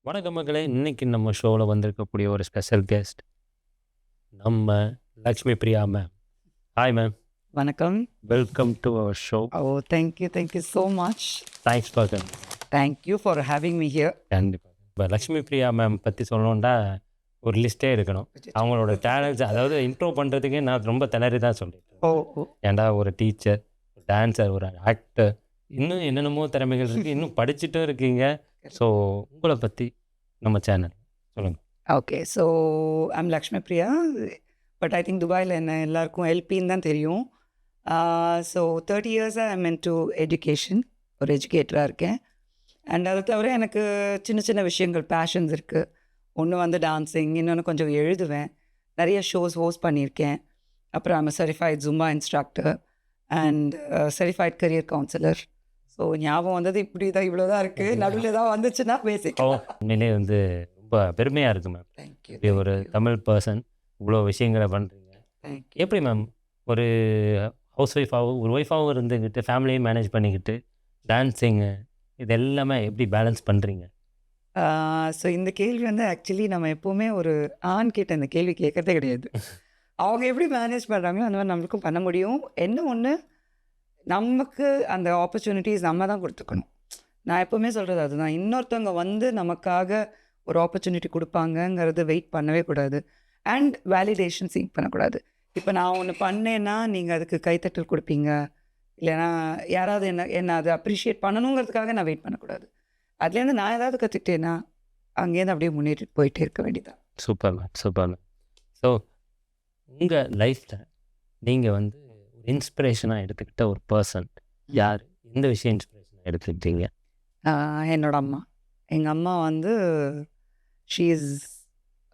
வணக்கம் மக்களே! இன்னைக்கு நம்ம ஷோல வந்திருக்கக்கூடிய ஒரு ஸ்பெஷல் கெஸ்ட் நம்ம Lakshmi Priya ma'am. Hi ma'am. வணக்கம். Welcome to our show. Oh, thank you so much. Thanks for coming. Thank you for having me here. கண்டிப்பா. இப்போ லக்ஷ்மி பிரியா மேம் பற்றி சொல்லணும்னா ஒரு லிஸ்ட்டே இருக்கணும். அவங்களோட டேலண்ட்ஸ் அதாவது இன்ட்ரோ பண்ணுறதுக்கே நான் ரொம்ப திணறி தான் சொல்லிட்டேன். Oh. ஏன்டா ஒரு டீச்சர், டான்ஸர், ஒரு ஆக்டர், இன்னும் என்னென்னமோ திறமைகள் இருக்குது. இன்னும் படிச்சுட்டும் இருக்கீங்க. ஸோ உங்களை பற்றி நம்ம சேனல் சொல்லுங்கள். Okay, so I'm Lakshmi Priya, but I think துபாயில் என்ன எல்லாருக்கும் எல்பின்னு தான் தெரியும். ஸோ 30 இயர்ஸாக ஐம் into எஜுகேஷன், ஒரு எஜுகேட்டராக இருக்கேன். அண்ட் அதை தவிர எனக்கு சின்ன சின்ன விஷயங்கள் பேஷன்ஸ் இருக்குது. ஒன்று வந்து டான்ஸிங், இன்னொன்று கொஞ்சம் எழுதுவேன், நிறைய ஷோஸ் ஹோஸ்ட் பண்ணியிருக்கேன். அப்புறம் I'm certified Zumba instructor and certified career councillor. So ஞாபகம் வந்தது இப்படி தான், இவ்வளோ தான் இருக்குது. நடுவில் ஏதாவது வந்துச்சுன்னா பேசிக். உண்மையிலே வந்து ரொம்ப பெருமையாக இருக்குது மேம். தேங்க்யூ. இப்படி ஒரு தமிழ் பர்சன் இவ்வளோ விஷயங்களை பண்ணுறீங்க. தேங்க்யூ. எப்படி மேம் ஒரு ஹவுஸ் ஒய்ஃபாகவும் ஒரு ஒய்ஃபாகவும் இருந்துக்கிட்டு ஃபேமிலியும் மேனேஜ் பண்ணிக்கிட்டு டான்ஸிங்கு இது எல்லாமே எப்படி பேலன்ஸ் பண்ணுறீங்க? ஸோ இந்த கேள்வி வந்து ஆக்சுவலி நம்ம எப்போவுமே ஒரு ஆண் கிட்ட இந்த கேள்வி கேட்கறதே கிடையாது. அவங்க எப்படி மேனேஜ் பண்ணுறாங்களோ அந்த மாதிரி நம்மளுக்கும் பண்ண முடியும். என்ன ஒன்று, நமக்கு அந்த ஆப்பர்ச்சுனிட்டிஸ் நம்ம தான் கொடுத்துக்கணும். நான் எப்போவுமே சொல்கிறது அதுதான். இன்னொருத்தவங்க வந்து நமக்காக ஒரு ஆப்பர்ச்சுனிட்டி கொடுப்பாங்கங்கிறது வெயிட் பண்ணவே கூடாது. அண்ட் வேலிடேஷன் சீக் பண்ணக்கூடாது. இப்போ நான் ஒன்று பண்ணேன்னா நீங்கள் அதுக்கு கைத்தட்டல் கொடுப்பீங்க, இல்லைனா யாராவது என்ன அதை அப்ரிஷியேட் பண்ணணுங்கிறதுக்காக நான் வெயிட் பண்ணக்கூடாது. அதுலேருந்து நான் ஏதாவது கற்றுக்கிட்டேன்னா அங்கேருந்து அப்படியே முன்னேறிட்டு போயிட்டே இருக்க வேண்டியதான். Super ma'am, super ma'am. So உங்கள் லைஃப்பில் நீங்கள் வந்து ஒரு இன்ஸ்பிரேஷனாக எடுத்துக்கிட்ட ஒரு பர்சன் யார்? எந்த விஷயம் இன்ஸ்பிரேஷனாக எடுத்துக்கிட்டீங்க? என்னோட அம்மா. எங்கள் அம்மா வந்து ஷீ இஸ்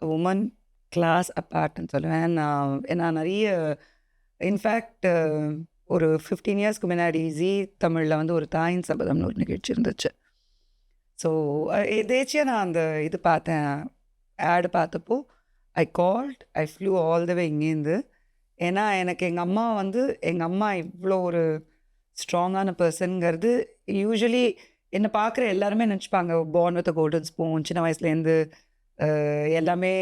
உமன் கிளாஸ் அப்பார்ட்னு சொல்லுவேன். நான் நிறைய இன்ஃபேக்ட் ஒரு 15 இயர்ஸ்க்கு முன்னாடி ஜீ தமிழில் வந்து ஒரு தாயின் சபதம்னு ஒரு நிகழ்ச்சி இருந்துச்சு. ஸோ எதேச்சியாக நான் அந்த இது பார்த்தேன், ஆடு பார்த்தப்போ I called, I flew all the way இங்கேருந்து. ஏன்னா எனக்கு எங்கள் அம்மா இவ்வளோ ஒரு ஸ்ட்ராங்கான பர்சனுங்கிறது யூஸ்வலி என்னை பார்க்குற எல்லாருமே நினச்சிப்பாங்க பார்ன் வித் கோல்டன் ஸ்பூன், சின்ன வயசுலேருந்து எல்லாமே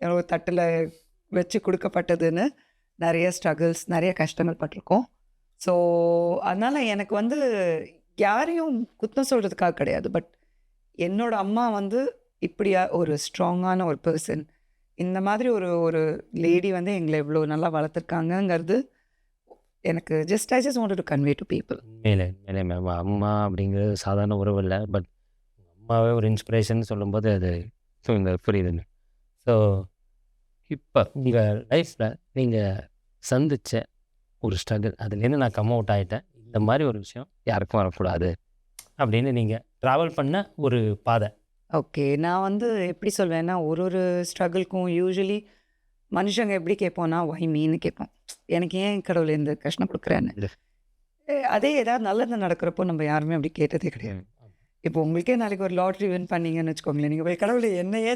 ஒரு தட்டில் வச்சு கொடுக்கப்பட்டதுன்னு நிறைய ஸ்ட்ரகிள்ஸ், நிறைய கஷ்டங்கள் பட்டிருக்கோம். ஸோ அதனால் எனக்கு வந்து யாரையும் குத்தம் சொல்கிறதுக்காக கிடையாது, பட் என்னோடய அம்மா வந்து இப்படியா ஒரு ஸ்ட்ராங்கான ஒரு பர்சன், இந்த மாதிரி ஒரு லேடி வந்து எங்களை இவ்வளோ நல்லா வளர்த்துருக்காங்கங்கிறது எனக்கு I just wanted to convey to people. மேலே மேலே மேம், அம்மா அப்படிங்கிறது சாதாரண உறவு இல்லை, பட் அம்மாவே ஒரு இன்ஸ்பிரேஷன் சொல்லும்போது அது இந்த புரியுதுங்க. ஸோ இப்போ உங்கள் லைஃப்பில் நீங்கள் சந்தித்த ஒரு ஸ்ட்ரகிள், அதுலேருந்து நான் கம் அவுட் ஆகிட்டேன், இந்த மாதிரி ஒரு விஷயம் யாருக்கும் வரக்கூடாது அப்படின்னு நீங்கள் ட்ராவல் பண்ண ஒரு பாதை. ஓகே, நான் வந்து எப்படி சொல்வேன்னா, ஒரு ஸ்ட்ரகிள்க்கும் யூஸ்வலி மனுஷங்க எப்படி கேட்போன்னா ஒய் மீன்னு கேட்போம். எனக்கு ஏன் கடவுள் இந்த கஷ்டம் கொடுக்குறேன்னு. அதே ஏதாவது நல்லது நடக்கிறப்போ நம்ம யாருமே அப்படி கேட்டதே கிடையாது. இப்போ உங்களுக்கே நாளைக்கு ஒரு லாட்ரி வின் பண்ணீங்கன்னு வச்சுக்கோங்களேன், நீங்கள் போய் கடவுளை என்னையே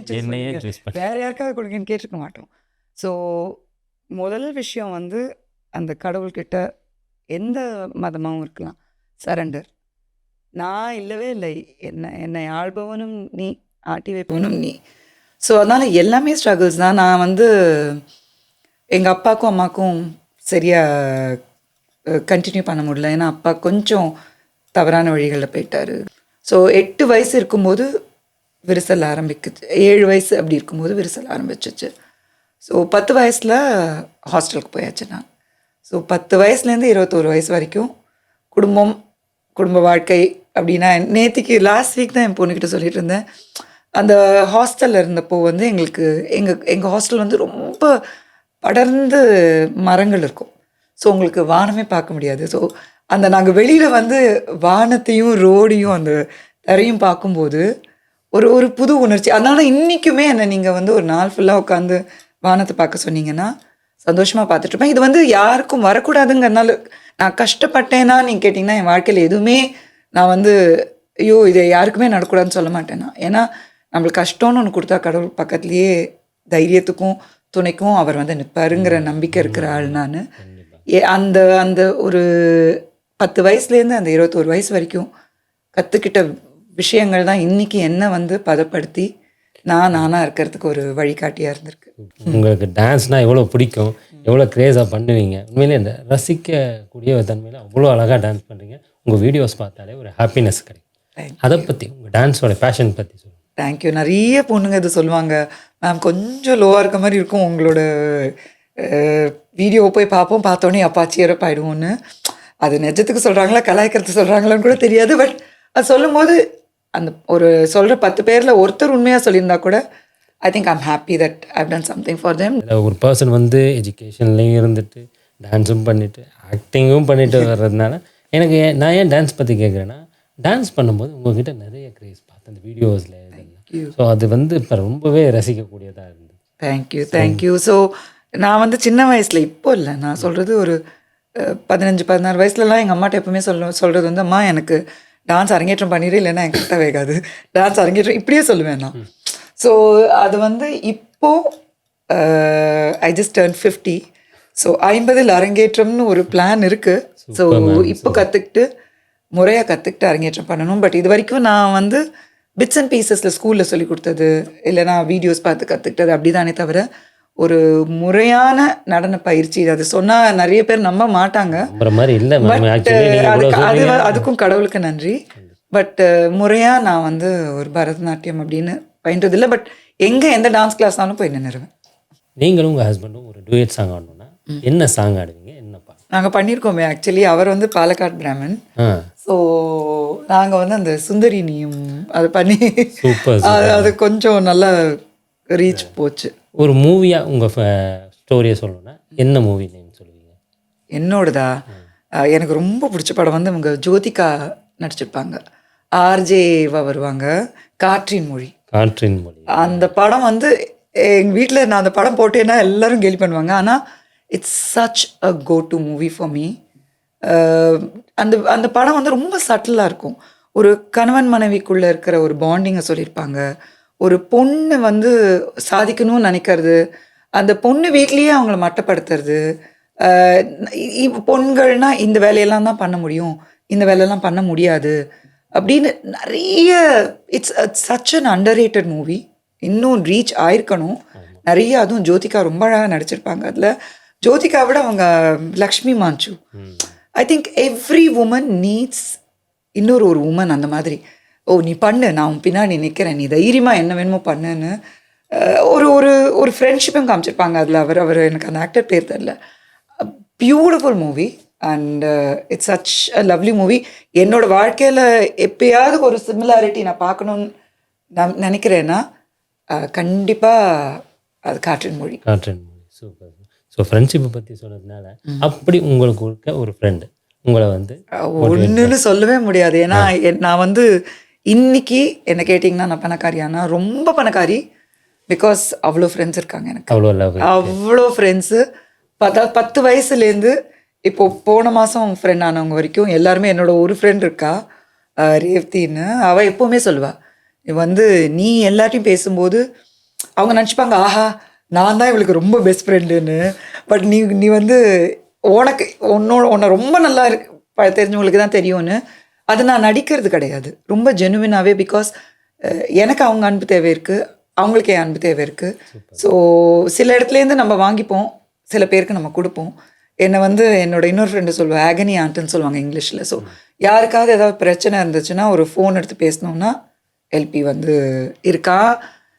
வேறு யாருக்காக கொடுங்கன்னு கேட்டிருக்க மாட்டோம். ஸோ முதல் விஷயம் வந்து அந்த கடவுள்கிட்ட எந்த மதமாகவும் இருக்கலாம், சரண்டர். நான் இல்லவே இல்லை, என்னை ஆள்பவனும் நீ, ஆட்டி வைப்பவனும் நீ. ஸோ அதனால் எல்லாமே ஸ்ட்ரகிள்ஸ் தான். நான் வந்து எங்கள் அப்பாவுக்கும் அம்மாவுக்கும் சரியாக கண்டினியூ பண்ண முடியல. ஏன்னா அப்பா கொஞ்சம் தவறான வழிகளில் போயிட்டார். ஸோ 8 வயசு இருக்கும்போது விரிசல் ஆரம்பிக்குது, 7 வயசு அப்படி இருக்கும்போது விரிசல் ஆரம்பிச்சிச்சு. ஸோ 10 வயசில் ஹாஸ்டலுக்கு போயாச்சு நான். ஸோ 10 வயசுலேருந்து 21 வயசு வரைக்கும் குடும்ப வாழ்க்கை அப்படின்னா, நேற்றுக்கு லாஸ்ட் வீக் தான் என் பொண்ணுக்கிட்ட சொல்லிட்டு இருந்தேன். அந்த ஹாஸ்டலில் இருந்தப்போ வந்து எங்கள் ஹாஸ்டல் வந்து ரொம்ப படர்ந்து மரங்கள் இருக்கும். ஸோ உங்களுக்கு வானமே பார்க்க முடியாது. ஸோ அந்த நாங்கள் வெளியில் வந்து வானத்தையும் ரோடையும் அந்த தரையும் பார்க்கும்போது ஒரு புது உணர்ச்சி. அதனால் இன்றைக்குமே என்னை நீங்கள் வந்து ஒரு நாள் ஃபுல்லாக உட்காந்து வானத்தை பார்க்க சொன்னீங்கன்னா சந்தோஷமாக பார்த்துட்ருப்பேன். இது வந்து யாருக்கும் வரக்கூடாதுங்கிறதுனால நான் கஷ்டப்பட்டேன்னா நீங்கள் கேட்டிங்கன்னா, என் வாழ்க்கையில் எதுவுமே நான் வந்து ஐயோ இதை யாருக்குமே நடக்கூடாதுன்னு சொல்ல மாட்டேன் நான். ஏன்னா நம்மளுக்கு கஷ்டம்னு ஒன்று கொடுத்தா கடவுள் பக்கத்துலேயே தைரியத்துக்கும் துணைக்கும் அவர் வந்து நிற்பாருங்கிற நம்பிக்கை இருக்கிற ஆள் நான். அந்த ஒரு 10 வயசுலேருந்து அந்த 21 வயசு வரைக்கும் கற்றுக்கிட்ட விஷயங்கள் தான் இன்னைக்கு என்ன வந்து பதப்படுத்தி நானாக இருக்கிறதுக்கு ஒரு வழிகாட்டியாக இருந்திருக்கு. உங்களுக்கு டான்ஸ்னால் எவ்வளோ பிடிக்கும், எவ்வளோ க்ரேஸாக பண்ணுவீங்க. உண்மையிலே இந்த ரசிக்கக்கூடிய தன்மையில் அவ்வளோ அழகாக டான்ஸ் பண்ணுறீங்க. உங்கள் வீடியோஸ் பார்த்தாலே ஒரு ஹாப்பினஸ் கிடைக்கும். அதை பற்றி உங்கள் டான்ஸோட பேஷன் பற்றி சொல்லுங்கள். தேங்க்யூ. நிறைய பொண்ணுங்க இது சொல்லுவாங்க, மேம் கொஞ்சம் லோவாக இருக்க மாதிரி இருக்கும் உங்களோட வீடியோ போய் பார்ப்போம், பார்த்தோன்னே அப்பா சியரப் ஆகிடுவோன்னு. அது நிஜத்துக்கு சொல்கிறாங்களா கலாய்க்கிறதுக்கு சொல்கிறாங்களான்னு கூட தெரியாது. பட் அது சொல்லும் போது அந்த ஒரு சொல்கிற 10 பேரில் ஒருத்தர் உண்மையாக சொல்லியிருந்தா கூட I think I'm happy that I've done something for them. ஒரு பர்சன் வந்து எஜுகேஷன்லேயும் இருந்துட்டு டான்ஸும் பண்ணிவிட்டு ஆக்டிங்கும் பண்ணிட்டு வர்றதுனால எனக்கு நான் ஏன் டான்ஸ் பற்றி கேட்குறேன்னா, டான்ஸ் பண்ணும்போது உங்கள்கிட்ட நிறைய க்ரேஸ் பார்த்தேன் அந்த வீடியோஸில் இதெல்லாம். ஸோ அது வந்து இப்போ ரொம்பவே ரசிக்கக்கூடியதாக இருந்தது. தேங்க்யூ. ஸோ நான் வந்து சின்ன வயசில் இப்போ இல்லை, நான் சொல்கிறது ஒரு 15-16 வயசுலலாம் எங்கள் அம்மாட்ட எப்பவுமே சொல்கிறது வந்து, அம்மா எனக்கு டான்ஸ் அரங்கேற்றம் பண்ணிடு, இல்லைன்னா என் கிட்ட வேகாது, டான்ஸ் அரங்கேற்றம் இப்படியே சொல்லுவேன் நான். ஸோ அது வந்து இப்போது ஐ ஜஸ்ட் டர்ன் 50. ஸோ 50 அரங்கேற்றம்னு ஒரு பிளான் இருக்குது. ஸோ இப்போ கற்றுக்கிட்டு முறையாக கற்றுக்கிட்டு அரங்கேற்றம் பண்ணணும். பட் இது வரைக்கும் நான் வந்து பிட்ஸ் அண்ட் பீசஸில் ஸ்கூலில் சொல்லி கொடுத்தது, இல்லைனா வீடியோஸ் பார்த்து கற்றுக்கிட்டது அப்படி தானே தவிர ஒரு முறையான நடன பயிற்சி, அது சொன்னால் நிறைய பேர் நம்ப மாட்டாங்க. அதுக்கும் கடவுளுக்கு நன்றி. பட் முறையாக நான் வந்து ஒரு பரதநாட்டியம் அப்படின்னு பயின்றதில்லை. பட் எங்கே எந்த டான்ஸ் கிளாஸ்னாலும் போய் நின்றுருவேன். நீங்களும் உங்கள் ஹஸ்பண்டும் ஒரு டூயட் சாங் ஆடணும்னா என்ன சாங் ஆடுவீங்க? என்ன பாட்டு? நாங்கள் பண்ணியிருக்கோமே ஆக்சுவலி. அவர் வந்து பாலக்காடு பிராமன். ஸோ நாங்கள் வந்து அந்த சுந்தரி நீயும் அது பண்ணி அது கொஞ்சம் நல்லா ரீச் போச்சு. ஒரு மூவியாக உங்கள் ஸ்டோரியை சொல்லணும்னா என்ன மூவி நேம் சொல்லுவீங்க? என்னோடதா? எனக்கு ரொம்ப பிடிச்ச படம் வந்து இவங்க ஜோதிகா நடிச்சிருப்பாங்க, ஆர்ஜேவா வருவாங்க, காற்றின் மொழி. அந்த படம் வந்து எங்கள் வீட்டில் நான் அந்த படம் போட்டேன்னா எல்லாரும் கேலி பண்ணுவாங்க. ஆனால் it's such a go to movie for me. அந்த அந்த படம் வந்து ரொம்ப சட்டிலாக இருக்கும். ஒரு கணவன் மனைவிக்குள்ளே இருக்கிற ஒரு பாண்டிங்கை சொல்லியிருப்பாங்க. ஒரு பொண்ணு வந்து சாதிக்கணும்னு நினைக்கிறது, அந்த பொண்ணு வீட்லேயே அவங்கள மட்டப்படுத்துறது, பொண்கள்னால் இந்த வேலையெல்லாம் தான் பண்ண முடியும், இந்த வேலையெல்லாம் பண்ண முடியாது அப்படின்னு நிறைய. It's such an underrated movie. இன்னும் ரீச் ஆயிருக்கணும் நிறைய. அதுவும் ஜோதிகா ரொம்ப அழகாக நடிச்சிருப்பாங்க அதில். ஜோதிகா விட அவங்க Lakshmi Manchu. I think every woman needs இன்னொரு ஒரு உமன் அந்த மாதிரி. ஓ நீ பண்ணு, நான் உன் பின்னாடி நிற்கிறேன், நீ தைரியமாக என்ன வேணுமோ பண்ணுன்னு ஒரு ஒரு ஒரு ஃப்ரெண்ட்ஷிப்பும் காமிச்சிருப்பாங்க அதில். அவர் எனக்கு அந்த ஆக்டர் பேர் தெரில. Beautiful movie and it's such a lovely movie. என்னோடய வாழ்க்கையில் எப்பயாவது ஒரு சிமிலாரிட்டி நான் பார்க்கணுன்னு நான் நினைக்கிறேன்னா கண்டிப்பாக அது காற்றின் மொழி. சூப்பர். ஸோ ஃப்ரெண்ட்ஷிப்பை பற்றி சொன்னதுனால அப்படி உங்களுக்கு இருக்க ஒரு ஃப்ரெண்டு உங்களை வந்து ஒன்றுன்னு சொல்லவே முடியாது. ஏன்னா நான் வந்து இன்னைக்கு என்ன கேட்டிங்கன்னா நான் பணக்காரியானா ரொம்ப பணக்காரி. பிகாஸ் அவ்வளோ ஃப்ரெண்ட்ஸ் இருக்காங்க எனக்கு, அவ்வளோ ஃப்ரெண்ட்ஸு. 10 வயசுலேருந்து இப்போ போன மாதம் ஃப்ரெண்ட் ஆனவங்க வரைக்கும் எல்லாருமே. என்னோட ஒரு ஃப்ரெண்ட் இருக்கா ரேவதின்னு, அவள் எப்போவுமே சொல்லுவாள், வந்து நீ எல்லாத்தையும் பேசும்போது அவங்க நினச்சிப்பாங்க ஆஹா நான் தான் இவளுக்கு ரொம்ப பெஸ்ட் ஃப்ரெண்டுன்னு. பட் நீ வந்து உனக்கு உன்னை ரொம்ப நல்லா தெரிஞ்சவங்களுக்கு தான் தெரியும்னு. அது நான் நடிக்கிறது கிடையாது, ரொம்ப ஜெனுவினாகவே. பிகாஸ் எனக்கு அவங்க அன்பு தேவை இருக்குது, அவங்களுக்கு என் அன்பு தேவை இருக்குது. ஸோ சில இடத்துலேருந்து நம்ம வாங்கிப்போம், சில பேருக்கு நம்ம கொடுப்போம். என்னை வந்து என்னோட இன்னொரு ஃப்ரெண்டு சொல்லுவாள், ஆகனி ஆண்ட்டுன்னு சொல்லுவாங்க இங்கிலீஷில். ஸோ யாருக்காவது ஏதாவது பிரச்சனை இருந்துச்சுன்னா ஒரு ஃபோன் எடுத்து பேசணுன்னா எல்பி வந்து இருக்கா.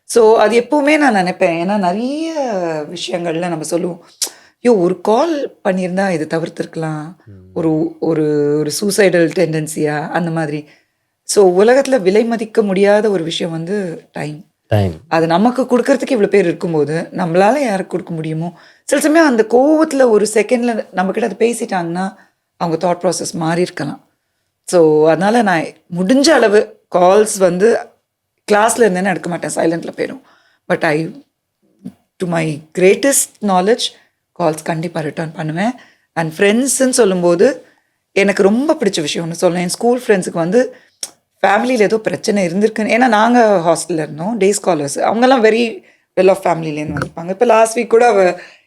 ஸோ அது எப்போவுமே நான் நினைப்பேன். ஏன்னா நிறைய விஷயங்களில் நம்ம சொல்லுவோம், ஐயோ ஒரு கால் பண்ணியிருந்தா இது தவிர்த்துருக்கலாம், ஒரு ஒரு ஒரு சூசைடல் டெண்டன்சியா அந்த மாதிரி. ஸோ உலகத்தில் விலை மதிக்க முடியாத ஒரு விஷயம் வந்து டைம். அது நமக்கு கொடுக்கறதுக்கு இவ்வளோ பேர் இருக்கும்போது நம்மளால யாருக்கு கொடுக்க முடியுமோ. சில சமயம் அந்த கோவத்தில் ஒரு செகண்டில் நம்மக்கிட்ட அதை பேசிட்டாங்கன்னா அவங்க தாட் ப்ராசஸ் மாறி இருக்கலாம். ஸோ அதனால் நான் முடிஞ்ச அளவு கால்ஸ் வந்து கிளாஸில் இருந்தேன்னு எடுக்க மாட்டேன், சைலண்டில் போயிடும். But to my greatest knowledge calls கண்டிப்பாக ரிட்டர்ன் பண்ணுவேன். அண்ட் ஃப்ரெண்ட்ஸுன்னு சொல்லும்போது எனக்கு ரொம்ப பிடிச்ச விஷயம் ஒன்று சொல்லேன். என் ஸ்கூல் ஃப்ரெண்ட்ஸுக்கு வந்து ஃபேமிலியில் ஏதோ பிரச்சனை இருந்திருக்குன்னு. ஏன்னா நாங்கள் ஹாஸ்டலில் இருந்தோம், டே ஸ்காலர்ஸ். அவங்கெல்லாம் வெரி வெல் ஆஃப் ஃபேமிலிலேருந்து வந்திருப்பாங்க. இப்போ லாஸ்ட் வீக் கூட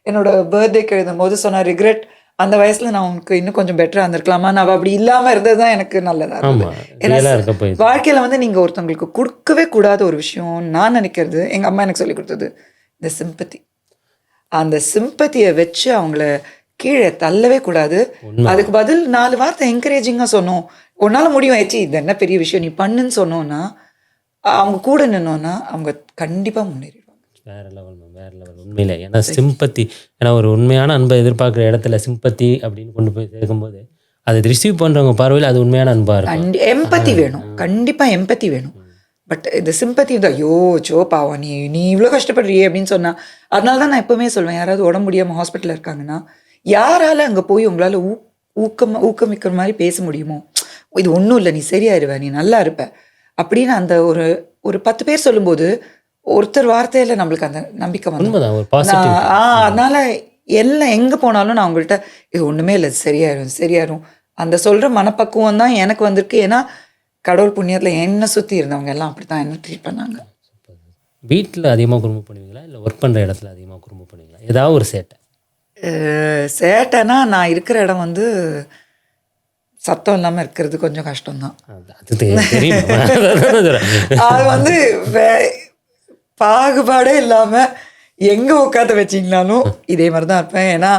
என்னோட பர்த்டேக்கு எழுதும் போது சொன்னால் ரிக்ரெட் அந்த வயசுல நான் உனக்கு இன்னும் கொஞ்சம் பெட்டரா இருந்திருக்கலாமா, நான் அப்படி இல்லாம இருந்தது தான் எனக்கு நல்லதா ஆமா இருந்தது. ஏன்னா ரியலா இருக்க போய் வாழ்க்கையில வந்து நீங்க ஒருத்தவங்களுக்கு கொடுக்கவே கூடாத ஒரு விஷயம் நான் நினைக்கிறது, எங்க அம்மா எனக்கு சொல்லி கொடுத்தது இந்த சிம்பத்தி. அந்த சிம்பத்தியை வச்சு அவங்கள கீழே தள்ளவே கூடாது. உண்மை. அதுக்கு பதில் 4 வார்த்தை என்கரேஜிங்காக சொன்னோம், உன்னால முடியும் ஆயிடுச்சு, இது என்ன பெரிய விஷயம் நீ பண்ணுன்னு சொன்னோன்னா, அவங்க கூட நின்னோன்னா அவங்க கண்டிப்பா முன்னேறிடுவாங்க. வேற லெவல் மேம், வேற லெவல் உண்மையில. ஏன்னா சிம்பத்தி, ஏன்னா ஒரு உண்மையான அன்பை எதிர்பார்க்குற இடத்துல சிம்பத்தி அப்படின்னு கொண்டு போய் சேர்க்கும்போது அதை ரிசீவ் பண்ணுறவங்க பார்வையில் அது உண்மையான அன்பாக இருக்கும். எம்பத்தி வேணும், கண்டிப்பா எம்பத்தி வேணும். பட் இந்த சிம்பத்தி வந்து ஐயோ சோ பாவம் நீ நீ இவ்வளோ கஷ்டப்படுறியே அப்படின்னு சொன்னா, அதனால தான் நான் எப்பவுமே சொல்வேன், யாராவது உடம்பு முடியாமல் ஹாஸ்பிட்டலில் இருக்காங்கன்னா யாரால அங்கே போய் உங்களால் ஊக்கமிக்கிற மாதிரி பேச முடியுமோ, இது ஒன்றும் இல்லை நீ சரியாயிருவ நீ நல்லா இருப்ப அப்படின்னு அந்த ஒரு 10 பேர் சொல்லும்போது ஒருத்தர் வார்த்தையில் நம்மளுக்கு அந்த நம்பிக்கை வந்து உண்மைதான், ஒரு பாசிட்டிவ். அதனால எல்லாம் எங்கே போனாலும் நான் உங்கள்கிட்ட இது ஒன்றுமே இல்லை சரியாயிரும் அந்த சொல்கிற மனப்பக்குவம் தான் எனக்கு வந்திருக்கு. ஏன்னா கடவுள் புண்ணியத்தில் என்னை சுற்றி இருந்தவங்க எல்லாம் அப்படி தான் என்ன ட்ரீட் பண்ணாங்க. வீட்டில் அதிகமாக குறும்பு பண்ணுவீங்களா இல்லை ஒர்க் பண்ணுற இடத்துல அதிகமாக குறும்பு பண்ணுவீங்களா? ஏதாவது ஒரு சேட்டை? சேட்டைனா நான் இருக்கிற இடம் வந்து சத்தம் இல்லாமல் இருக்கிறது கொஞ்சம் கஷ்டம்தான். அது தெரியும். அது வந்து பாகுபாடே இல்லாமல் எங்கே உட்காந்து வச்சிங்கனாலும் இதே மாதிரி தான் இருப்பேன். ஏன்னா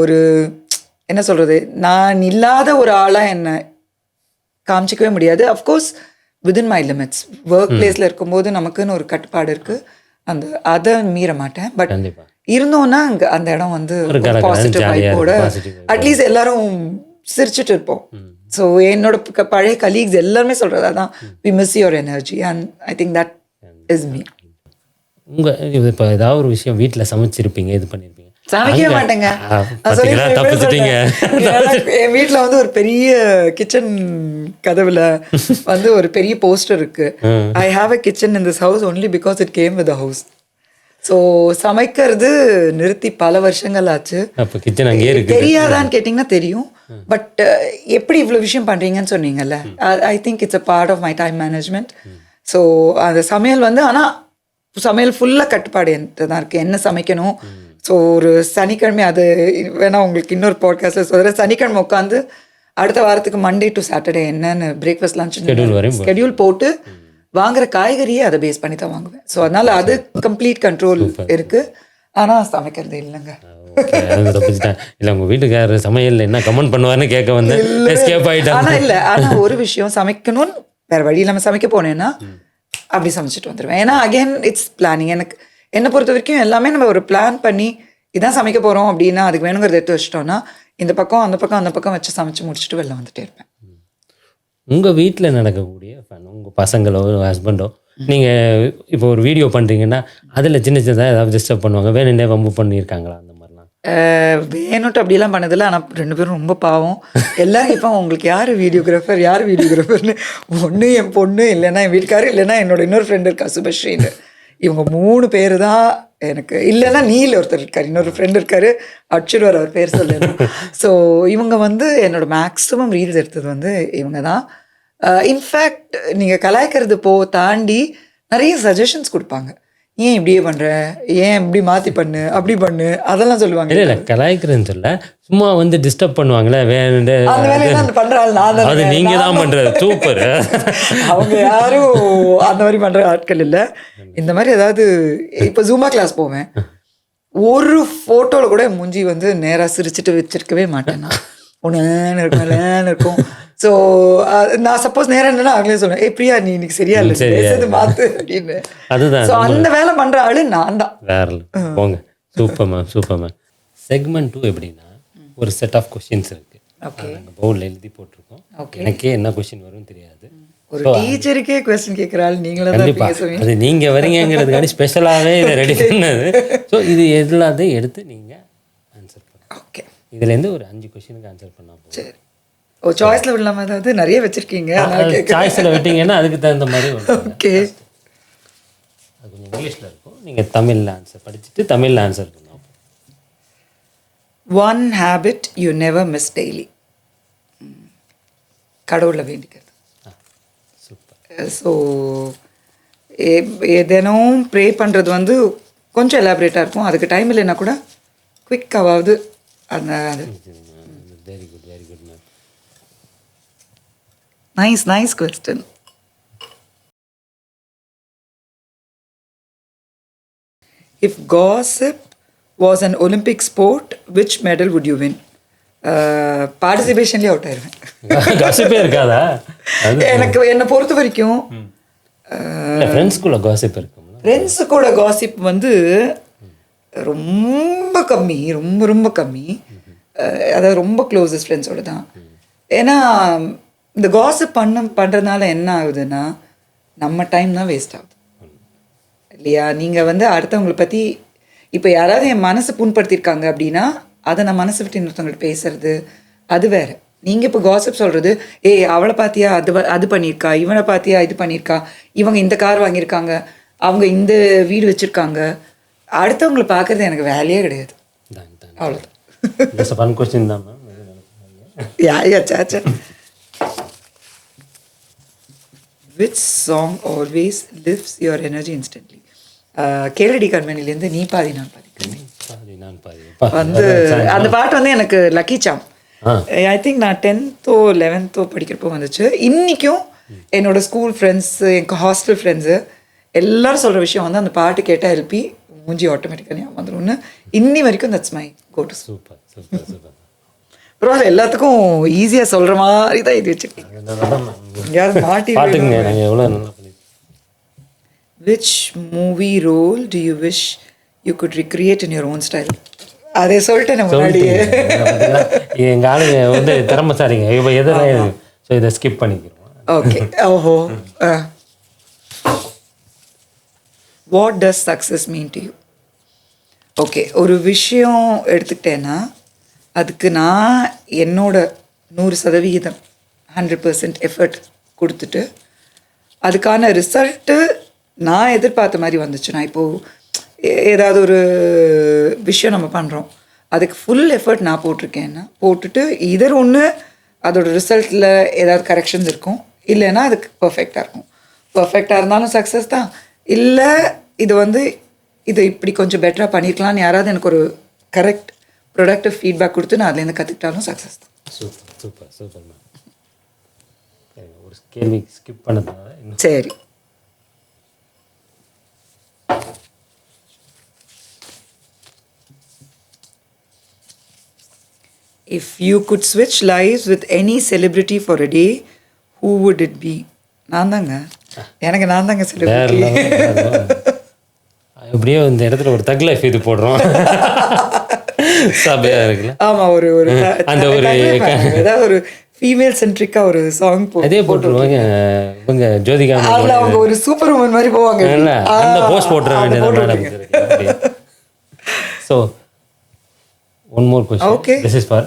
ஒரு என்ன சொல்கிறது, நான் இல்லாத ஒரு ஆளாக என்னை காமிச்சிக்கவே முடியாது. Of course within my limits. Work பிளேஸில் இருக்கும்போது நமக்குன்னு ஒரு கட்டுப்பாடு இருக்குது, அதை மீற மாட்டேன். பட் இருந்தோன்னா அங்கே அந்த இடம் வந்து பாசிட்டிவ் வைப்போட அட்லீஸ்ட் எல்லாரும் சிரிச்சுட்டு இருப்போம். ஸோ என்னோட பழைய கலீக்ஸ் எல்லாருமே சொல்கிறது அதான், we miss your energy and I think that is me. உங்கள் இப்போ ஏதாவது ஒரு விஷயம் வீட்டில் சமைச்சிருப்பீங்க, இது பண்ணியிருப்பீங்க, சமைக்கவே மாட்டேங்க. என் வீட்டில் வந்து ஒரு பெரிய கிச்சன் கதவுல வந்து ஒரு பெரிய போஸ்டர் இருக்கு, I have a kitchen in this house only because it came with the house. So சமைக்கிறது நிறுத்தி பல வருஷங்கள் ஆச்சு. தெரியாதான்னு கேட்டிங்கன்னா தெரியும். பட் எப்படி இவ்வளோ விஷயம் பண்ணுறீங்கன்னு சொன்னீங்கல்ல, I think it's a part of my time management. So அந்த சமையல் வந்து ஆனால் சமையல் ஃபுல்லாக கட்டுப்பாடு என்கிட்ட தான் இருக்குது, என்ன சமைக்கணும். ஸோ ஒரு சனிக்கிழமை, அது வேணா உங்களுக்கு இன்னொரு பாட்காஸ்ட்டில் சொல்கிறேன், சனிக்கிழமை உட்காந்து அடுத்த வாரத்துக்கு மண்டே டு சாட்டர்டே என்னென்னு பிரேக்ஃபாஸ்ட் லஞ்ச் ஸ்கெடியூல் போட்டு வாங்குற காய்கறியே அதை பேஸ் பண்ணி தான் வாங்குவேன். ஸோ அதனால் அது கம்ப்ளீட் கண்ட்ரோல் இருக்குது. ஆனால் சமைக்கிறது இல்லைங்க. இல்லை உங்கள் வீட்டுக்காரர் சமையல் என்ன கமெண்ட் பண்ணுவார்னு கேட்க வந்து ஆனால் இல்லை, ஆனால் ஒரு விஷயம் சமைக்கணும்னு வேறு வழி இல்லாமல் சமைக்க போனேன்னா அப்படி சமைச்சிட்டு வந்துடுவேன். ஏன்னா அகெயின் இட்ஸ் பிளானிங். எனக்கு என்னை பொறுத்த வரைக்கும் எல்லாமே நம்ம ஒரு பிளான் பண்ணி இதான் சமைக்க போகிறோம் அப்படின்னா அதுக்கு வேணுங்கிறத எடுத்து வச்சிட்டோன்னா இந்த பக்கம் அந்த பக்கம் வச்சு சமைச்சு முடிச்சுட்டு வெளில வந்துட்டே இருப்பேன். உங்கள் வீட்டில் நடக்கக்கூடிய உங்கள் பசங்களோ ஹஸ்பண்டோ நீங்கள் இப்போ ஒரு வீடியோ பண்ணுறீங்கன்னா அதில் சின்ன சின்னதாக ஏதாவது டிஸ்டர்ப் பண்ணுவாங்க, வேணுன்னே வம்பு பண்ணியிருக்காங்களா அந்த மாதிரிலாம்? வேணுட்டு அப்படிலாம் பண்ணதில்லை. ஆனால் 2 பேரும் ரொம்ப பாவம். எல்லாரும் இப்போ உங்களுக்கு யார் வீடியோகிராஃபர்னு ஒன்று என் பொண்ணு, இல்லைன்னா என் வீட்டுக்காரர், இல்லைன்னா என்னோட இன்னொரு ஃப்ரெண்டு இருக்கா சுபஸ்ரீன்னு, இவங்க 3 பேர் தான் எனக்கு. இல்லைன்னா நீல் ஒருத்தர் இருக்கார், இன்னொரு ஃப்ரெண்டு இருக்கார் அச்சுருவார், அவர் பேர் சொல்லணும். ஸோ இவங்க வந்து என்னோட மேக்ஸிமம் ரீல்ஸ் எடுத்தது வந்து இவங்க தான். இன்ஃபேக்ட் நீங்கள் கலாய்க்கிறது தாண்டி நிறைய சஜஷன்ஸ் கொடுப்பாங்க. ஏன் இப்படியே பண்ணுற, ஏன் இப்படி மாற்றி பண்ணு, அப்படி பண்ணு, அதெல்லாம் சொல்லுவாங்க. இல்லை இல்லை கலாய்க்கிறேன்னு சொல்ல, சும்மா வந்து டிஸ்டர்ப் பண்ணுவாங்களே வேணுண்டு. அந்த வேலையெல்லாம் பண்ணுற ஆள் நான் தான். அது நீங்கள் தான் பண்ணுறது, சூப்பர். அவங்க யாரும் அந்த மாதிரி பண்ணுற ஆட்கள் இல்லை. இந்த மாதிரி ஏதாவது இப்போ ஜூம்பா கிளாஸ் போவேன், ஒரு ஃபோட்டோவில் கூட மூஞ்சி வந்து நேராக சிரிச்சுட்டு வச்சிருக்கவே மாட்டேன். நான் ஒன்று இருக்கும். ஸோ நான் சப்போஸ் நேரம் என்னன்னா அவங்களே சொல்லுவேன், ஏ பிரியா நீ இன்னைக்கு சரியா இல்லை, பேசுறது மாத்து அப்படின்னு. அதுதான். ஸோ அந்த வேலை பண்ணுற ஆளு நான் தான். வேற போங்க. Super ma'am, super ma'am. Segment 2 எப்படின்னா, ஒரு செட் ஆஃப் கொஸ்டின்ஸ் இருக்கு, போர்டில் எழுதி போட்டிருக்கோம். எனக்கே என்ன கொஸ்டின் வரும்னு தெரியாது. ஒரு டீச்சருக்கே கொஸ்டின் கேட்குறாள் நீங்களே தான். அது நீங்கள் வரீங்கிறதுக்காண்டி ஸ்பெஷலாகவே இதை ரெடி பண்ணது. ஸோ இது எல்லாத்தையும் எடுத்து நீங்கள் ஆன்சர் பண்ணுங்க. ஓகே, இதுலேருந்து ஒரு 5 கொஸ்டினுக்கு ஆன்சர் பண்ணால் போதும். சரி. ஓ, சாய்ஸில் விடலாமா? அதாவது நிறைய வச்சுருக்கீங்க, சாய்ஸில் விட்டீங்கன்னா அதுக்கு தகுந்த மாதிரி. ஓகே, அது கொஞ்சம் இங்கிலீஷில் இருக்கும், நீங்கள் தமிழில் ஆன்சர் படிச்சுட்டு தமிழில் ஆன்சர் பண்ணலாம். One habit you never miss daily. கடவுளில் வேண்டிக்கிறது. சூப்பர். ஸோ தினம் ப்ரே பண்ணுறது வந்து கொஞ்சம் எலாபரேட்டாக இருக்கும். அதுக்கு டைம் இல்லைன்னா கூட குவிக்காவது அந்த அது very good ma'am. Nice question. If gossip was an Olympic sport, which medal would you win? பார்ட்டிசிபேஷன்லேயே அவுட் ஆயிடுவேன். காசிப்பே இருக்காதா? எனக்கு என்னை பொறுத்த வரைக்கும் ஃப்ரெண்ட்ஸ்குள்ள காசிப் இருக்கும். ஃப்ரெண்ட்ஸு கூட காசிப் வந்து ரொம்ப கம்மி, ரொம்ப கம்மி. அதாவது ரொம்ப க்ளோசஸ்ட் ஃப்ரெண்ட்ஸோட தான். ஏன்னா இந்த காசிப் பண்ணுறதுனால என்ன ஆகுதுன்னா நம்ம டைம் தான் வேஸ்ட் ஆகுது இல்லையா? நீங்கள் வந்து அடுத்தவங்களை பற்றி இப்போ யாராவது என் மனசை புண்படுத்தியிருக்காங்க அப்படின்னா அதை நான் மனசை விட்டு இன்னொருத்தவங்கள்ட்ட பேசுறது அது வேறு. நீங்கள் இப்போ காசிப் சொல்கிறது, ஏய் அவளை பார்த்தியா அது பண்ணியிருக்கா, இவனை பார்த்தியா இது பண்ணியிருக்கா, இவங்க இந்த கார் வாங்கியிருக்காங்க, அவங்க இந்த வீடு வச்சுருக்காங்க, அடுத்தவங்களை பார்க்குறது எனக்கு வேலையே கிடையாது. அவ்வளோதான். கொஸ்டின் தான் மேம். சாச்சா. Which song always lifts your energy instantly? கேளடி கண்மணிலேருந்து நீ பாதி நான் பாதி வந்து அந்த பாட்டு வந்து எனக்கு லக்கி சாம். ஐ திங்க் நான் 10th 11th படிக்கிறப்போ வந்துச்சு. இன்றைக்கும் என்னோட ஸ்கூல் ஃப்ரெண்ட்ஸு, எனக்கு ஹாஸ்டல் ஃப்ரெண்ட்ஸு எல்லோரும் சொல்கிற விஷயம் வந்து அந்த பாட்டு கேட்டால் எழுப்பி மூஞ்சி ஆட்டோமேட்டிக்காக ஞாபகம் வந்துடும்னு இன்னி வரைக்கும் that's my go to. Super super super. அப்புறம் எல்லாத்துக்கும் ஈஸியாக சொல்கிற மாதிரி தான் இது வச்சுருக்கீங்க. யாரும் மாட்டி பாட்டுங்க நாங்கள் எவ்வளோ நல்லா பண்ணி. Which movie role do you wish you could recreate in your own style? அதே சொல்லிட்டேன் நான் முன்னாடியே. எங்கள் ஆளுங்க வந்து திறமைசாலிங்க. இப்போ எதெல்லாம் ஸோ இதை ஸ்கிப் பண்ணிக்கிறோம். ஓகே. ஓஹோ. What does success mean to you? Okay, ஒரு விஷயம் எடுத்துக்கிட்டேன்னா அதுக்கு நான் என்னோட 100% 100% எஃபர்ட் கொடுத்துட்டு அதுக்கான ரிசல்ட்டு நான் எதிர்பார்த்த மாதிரி வந்துச்சுன்னா, இப்போது ஏதாவது ஒரு விஷயம் நம்ம பண்ணுறோம், அதுக்கு ஃபுல் எஃபர்ட் நான் போட்டிருக்கேன்னா போட்டுட்டு இதர் ஒன்று அதோட ரிசல்ட்டில் ஏதாவது கரெக்ஷன்ஸ் இருக்கும், இல்லைன்னா அதுக்கு பர்ஃபெக்டாக இருக்கும். பர்ஃபெக்டாக இருந்தாலும் சக்ஸஸ் தான். இல்லை இது வந்து இது இப்படி கொஞ்சம் பெட்டராக பண்ணியிருக்கலாம்னு யாராவது எனக்கு ஒரு கரெக்ட் ப்ரொடக்டிவ் ஃபீட்பேக் கொடுத்து நான் அதுலேருந்து கற்றுக்கிட்டாலும் சக்ஸஸ் தான். Super super super ma'am. ஒரு கேள்வி ஸ்கிப் பண்ணதுனால சரி. If you could switch lives with any celebrity for a day, who would it be? நான் தாங்க செலிபிரிட்டி. அப்படியே இந்த இடத்துல ஒரு தக் லைஃப் இது போடுறோம். சபையா இருக்குல்ல. ஆமாம், ஒரு அந்த ஒரு ஏதாவது ஒரு ஃபீமேல் சென்ட்ரிக்காக ஒரு சாங் அதே போட்டுருவாங்க. இவங்க ஜோதிகா அதில் அவங்க ஒரு சூப்பர் உமன் மாதிரி போவாங்க. அந்த போஸ்ட் போட்டுற வேண்டியது. So one more question. Okay. This is for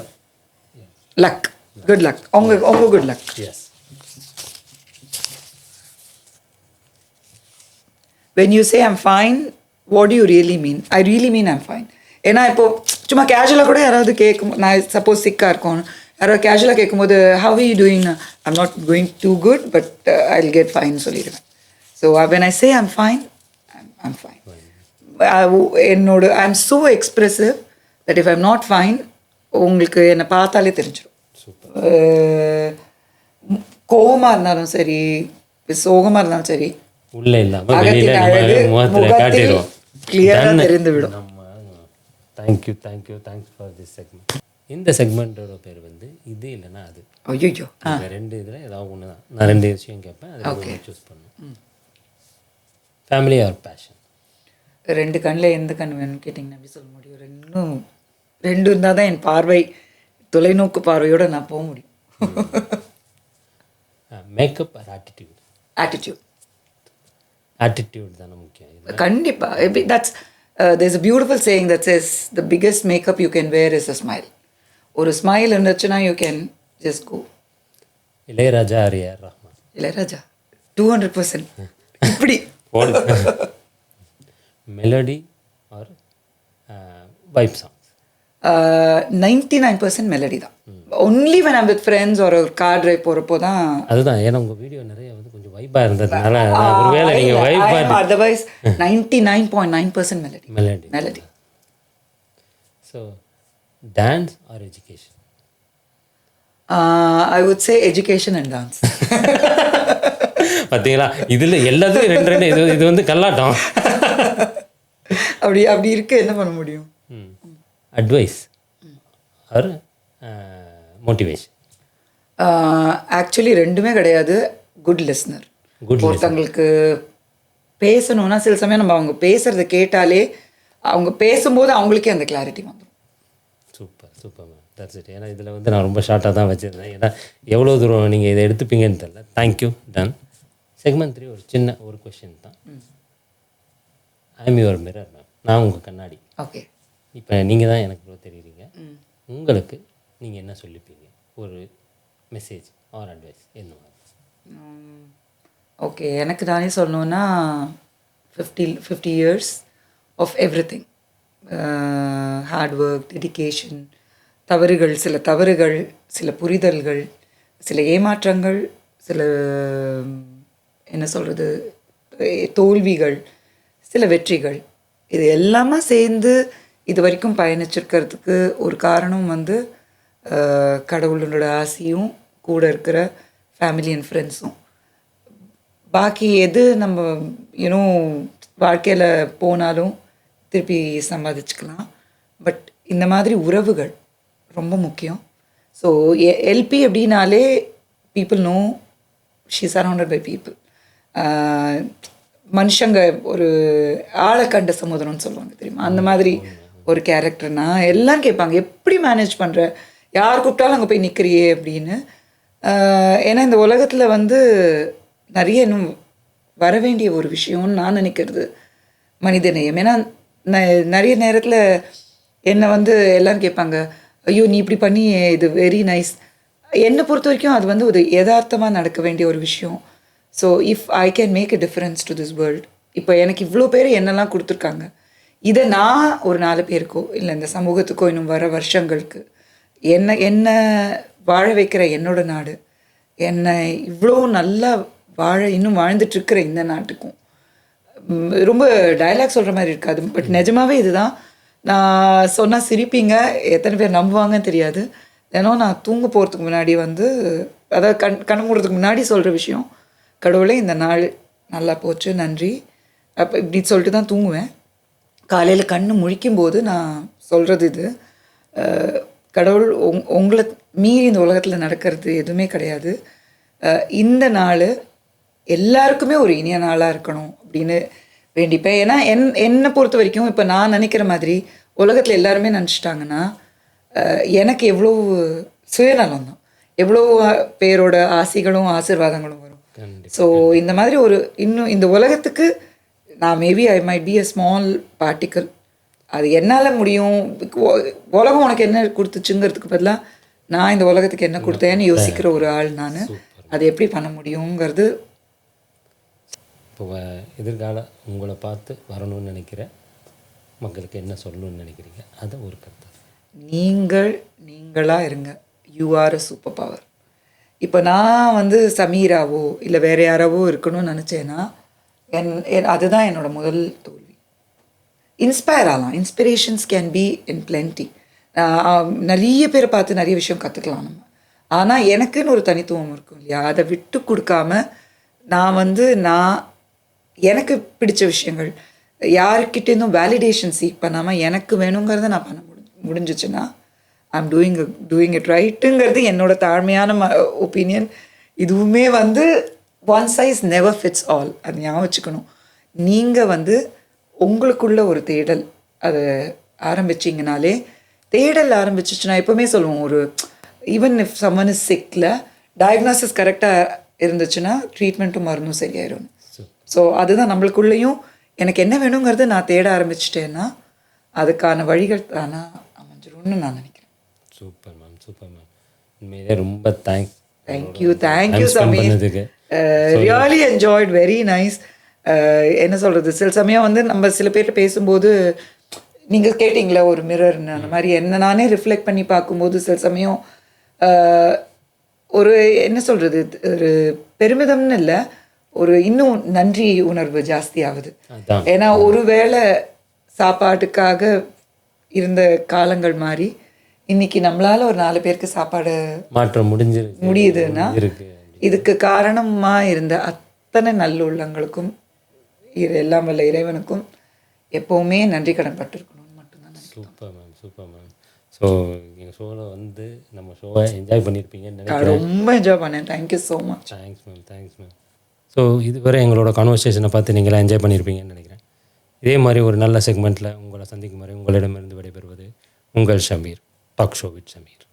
luck. Good luck. உங்க good luck. Yes. When you say I'm fine, what do you really mean? I really mean I'm fine. ஏன்னா இப்போது சும்மா கேஷுவலாக கூட யாராவது கேட்கும், நான் சப்போஸ் சிக்காக இருக்கோம், யாராவது கேஷுவலாக கேட்கும்போது how are you doing? I'm not going too good, but I'll get fine சொல்லிடுவேன். So when I say I'm fine, I'm fine. என்னோட I'm so expressive that if I'm not fine, உங்களுக்கு என்னை பார்த்தாலே தெரிஞ்சிடும். கோவமாக இருந்தாலும் சரி, சோகமாக இருந்தாலும் சரி, உள்ள இல்லாமல் வெளியில் முகத்தில் காட்டிடுவோம். கிளியராக தெரிந்து விடும். Thanks for this segment. இந்த செக்மெண்ட்டோட பேர் வந்து இது இல்லைன்னா அது. ஐயோ, ரெண்டு இதில் ஏதாவது ஒன்று தான். நான் ரெண்டு விஷயம் கேட்பேன், அதை சூஸ் பண்ணுவேன். Family or passion? ரெண்டு கண்ணில் எந்த கண் வேணும்னு கேட்டிங்கன்னா எப்படி சொல்ல முடியும்? ரெண்டு இருந்தால் தான் என் பார்வை தொலைநோக்கு பார்வையோடு நான் போக முடியும். Makeup R attitude? ஆட்டிடியூட் தானே முக்கியம். கண்டிப்பாக. That's there's a beautiful saying that says the biggest makeup you can wear is a smile. ஒரு ஸ்மைல் இருந்துச்சுன்னா you can just go. Ilaiyaraaja or A R Rahman? Ilaiyaraaja 200%. இப்படி melody or vibe songs? 99% melody தான். Only when I'm with friends or ஒரு car drive போகிறப்போ தான். அதுதான். ஏன்னா உங்கள் வீடியோ நிறைய வந்து கொஞ்சம் வைப்பாக இருந்ததுனால ஒருவேளை நீங்கள் வைப்பாக. Otherwise 99.9% melody. So dance or education? I would say education and dance. பார்த்தீங்களா, இதில் எல்லாத்துக்கும் ரெண்டு ரெண்டு. இது வந்து கல்லாட்டம். அப்படி அப்படி இருக்க என்ன பண்ண முடியும்? Advice R motivation? ஆக்சுவலி ரெண்டுமே கிடையாது. Good listener. ஒருத்தங்களுக்கு பேசணும்னா சில சமயம் நம்ம அவங்க பேசுகிறத கேட்டாலே அவங்க பேசும்போது அவங்களுக்கே அந்த கிளாரிட்டி வந்துடும். Super super ma'am, that's it. ஏன்னா இதில் வந்து நான் ரொம்ப ஷார்ட்டாக தான் வச்சுருந்தேன். ஏன்னா எவ்வளோ தூரம் நீங்கள் இதை எடுத்துப்பீங்கன்னு தெரியல. தேங்க்யூ. டன். செக்மெண்ட் 3 ஒரு சின்ன ஒரு கொஷின் தான். I am your mirror ma'am. நான் உங்கள் கண்ணாடி. ஓகே. இப்போ நீங்கள் தான் எனக்கு இவ்வளோ தெரியுறீங்க. உங்களுக்கு நீங்கள் என்ன சொல்லிப்பீங்க? ஒரு மெசேஜ் ஆர் அட்வைஸ் என்ன? ஓகே, எனக்கு நானே சொல்லணுன்னா 50 years of every thing. Hard work, dedication, சில தவறுகள், சில புரிதல்கள், சில ஏமாற்றங்கள், சில என்ன சொல்கிறது தோல்விகள், சில வெற்றிகள், இது எல்லாமே சேர்ந்து இது வரைக்கும் பயணிச்சிருக்கிறதுக்கு ஒரு காரணம் வந்து கடவுளோட ஆசையும் கூட இருக்கிற ஃபேமிலி அண்ட் ஃப்ரெண்ட்ஸும். பாக்கி எது நம்ம வாழ்க்கையில் போனாலும் திருப்பி சம்பாதிச்சுக்கலாம். பட் இந்த மாதிரி உறவுகள் ரொம்ப முக்கியம். ஸோ எல்பி அப்படின்னாலே people know she surrounded by people. மனுஷங்க ஒரு ஆளை கண்ட சமுதிரம்னு சொல்லுவாங்க தெரியுமா, அந்த மாதிரி ஒரு கேரக்டர்னா எல்லாம் கேட்பாங்க, எப்படி மேனேஜ் பண்ணுற, யார் கூப்பிட்டாலும் அங்கே போய் நிற்கிறியே அப்படின்னு. ஏன்னா இந்த உலகத்தில் வந்து நிறைய இன்னும் வர வேண்டிய ஒரு விஷயம்னு நான் நினைக்கிறது மனிதநேயம். ஏன்னா நிறைய நேரத்தில் என்னை வந்து எல்லோரும் கேட்பாங்க, ஐயோ நீ இப்படி பண்ணி இது வெரி நைஸ். என்னை பொறுத்த வரைக்கும் அது வந்து ஒரு யதார்த்தமாக நடக்க வேண்டிய ஒரு விஷயம். So if I can make a difference to this world, இப்போ எனக்கு இவ்வளோ பேர் என்னெல்லாம் கொடுத்துருக்காங்க, இதை நான் ஒரு 4 பேருக்கோ இல்லை இந்த சமூகத்துக்கோ இன்னும் வர வருஷங்களுக்கு என்ன வாழ வைக்கிற என்னோட நாடு, என்னை இவ்வளோ நல்லா இன்னும் வாழ்ந்துட்டுருக்கிற இந்த நாட்டுக்கும், ரொம்ப டயலாக் சொல்கிற மாதிரி இருக்காது, பட் நிஜமாகவே இதுதான். நான் சொன்னால் சிரிப்பீங்க, எத்தனை பேர் நம்புவாங்கன்னு தெரியாது. ஏன்னா நான் தூங்க போகிறதுக்கு முன்னாடி வந்து அதாவது கண் மூடுறதுக்கு முன்னாடி சொல்கிற விஷயம், கடவுளே இந்த நாள் நல்லா போச்சு நன்றி அப்போ இப்படி சொல்லிட்டு தான் தூங்குவேன். காலையில் கண்ணு முழிக்கும்போது நான் சொல்கிறது இது, கடவுள் உங்களை மீறி இந்த உலகத்தில் நடக்கிறது எதுவுமே கிடையாது. இந்த நாள் எல்லாருக்குமே ஒரு இனிய நாளாக இருக்கணும் அப்படின்னு வேண்டிப்பேன். ஏன்னா என்னை பொறுத்த வரைக்கும் இப்போ நான் நினைக்கிற மாதிரி உலகத்தில் எல்லாருமே நினச்சிட்டாங்கன்னா எனக்கு எவ்வளோ சுயநலம் தான், எவ்வளோ பேரோட ஆசைகளும் ஆசீர்வாதங்களும் வரும். ஸோ இந்த மாதிரி இன்னும் இந்த உலகத்துக்கு நான் maybe I might be a small particle. அது என்னால் முடியும், உலகம் உனக்கு என்ன கொடுத்துச்சுங்கிறதுக்கு பதிலாக நான் இந்த உலகத்துக்கு என்ன கொடுத்தேன்னு யோசிக்கிற ஒரு ஆள் நான். அது எப்படி பண்ண முடியுங்கிறது. இப்போ எதிர்கால உங்களை பார்த்து வரணும்னு நினைக்கிற மக்களுக்கு என்ன சொல்லணும்னு நினைக்கிறீங்க? அதை ஒரு கருத்து. நீங்களாக இருங்க. You are a super power. இப்போ நான் வந்து சமீராவோ இல்லை வேறு யாராவோ இருக்கணும்னு நினச்சேன்னா அதுதான் என்னோடய முதல் தோல்வி. இன்ஸ்பயர் ஆகலாம், inspirations can be in plenty. நிறைய பேரை பார்த்து நிறைய விஷயம் கற்றுக்கலாம் நம்ம. ஆனால் எனக்குன்னு ஒரு தனித்துவம் இருக்கும் இல்லையா, அதை விட்டு கொடுக்காம நான் எனக்கு பிடிச்ச விஷயங்கள் யாருக்கிட்டேருந்தும் வேலிடேஷன் சீக் பண்ணாமல் எனக்கு வேணுங்கிறத நான் பண்ண முடிஞ்சிச்சுன்னா ஐம் டூயிங் இட் ரைட்டுங்கிறது என்னோட தாழ்மையான ஒப்பீனியன். இதுவுமே வந்து one size never fits all, அது ஞாபகம் வச்சுக்கணும். நீங்கள் உங்களுக்குள்ள ஒரு தேடல் அதை ஆரம்பிச்சிங்கனாலே, தேடல் ஆரம்பிச்சிச்சுன்னா எப்போவுமே சொல்லுவோம், ஒரு even if someone is sickle diagnosis கரெக்டாக இருந்துச்சுன்னா ட்ரீட்மெண்ட்டும் மருந்தும் சரியாயிடும். ஸோ அதுதான் நம்மளுக்குள்ளேயும் எனக்கு என்ன வேணுங்கிறது நான் தேட ஆரம்பிச்சிட்டேன்னா அதுக்கான வழிகள் தானா அமைஞ்சிரும்னு நான் நினைக்கிறேன். Super ma'am, super ma'am. உண்மையிலே ரொம்ப thank you Sameer. Really enjoyed, very nice. என்ன சொல்கிறது, சில சமயம் நம்ம சில பேர்கிட்ட பேசும்போது நீங்கள் கேட்டிங்களே ஒரு மிரர்னு, அந்த மாதிரி என்ன நானே ரிஃப்ளெக்ட் பண்ணி பார்க்கும்போது சில சமயம் ஒரு என்ன சொல்கிறது, ஒரு பெருமிதம்னு இல்லை, ஒரு இன்னும் நன்றி உணர்வு ஜாஸ்தி ஆகுது. ஏன்னா ஒருவேளை சாப்பாட்டுக்காக இருந்த காலங்கள் மாதிரி இன்னைக்கு நம்மளால ஒரு 4 பேருக்கு சாப்பாடு மாற்றம் முடியுதுன்னா இருக்கு. இதுக்கு காரணமா இருந்த அத்தனை நல்லுள்ளங்களுக்கும் எல்லாம் வல்ல இறைவனுக்கும் எப்பவுமே நன்றி கடன் பட்டிருக்கணும்னு மட்டும்தான் நினைக்கிறேன். Super ma'am, super ma'am. So எங்கள் ஷோவில் வந்து நம்ம ஷோவை என்ஜாய் பண்ணியிருப்பீங்கன்னு நினைக்கிறேன். ரொம்ப என்ஜாய் பண்ணேன். Thank you so much. Thanks ma'am, thanks ma'am. So இதுவரை எங்களோட கான்வர்சேஷனை பார்த்து நீங்களாம் என்ஜாய் பண்ணியிருப்பீங்கன்னு நினைக்கிறேன். இதே மாதிரி ஒரு நல்ல செக்மெண்ட்டில் உங்களை சந்திக்கும் வரை உங்களிடமிருந்து விடைபெறுவது உங்கள் Shameer. Talk show with Sameer.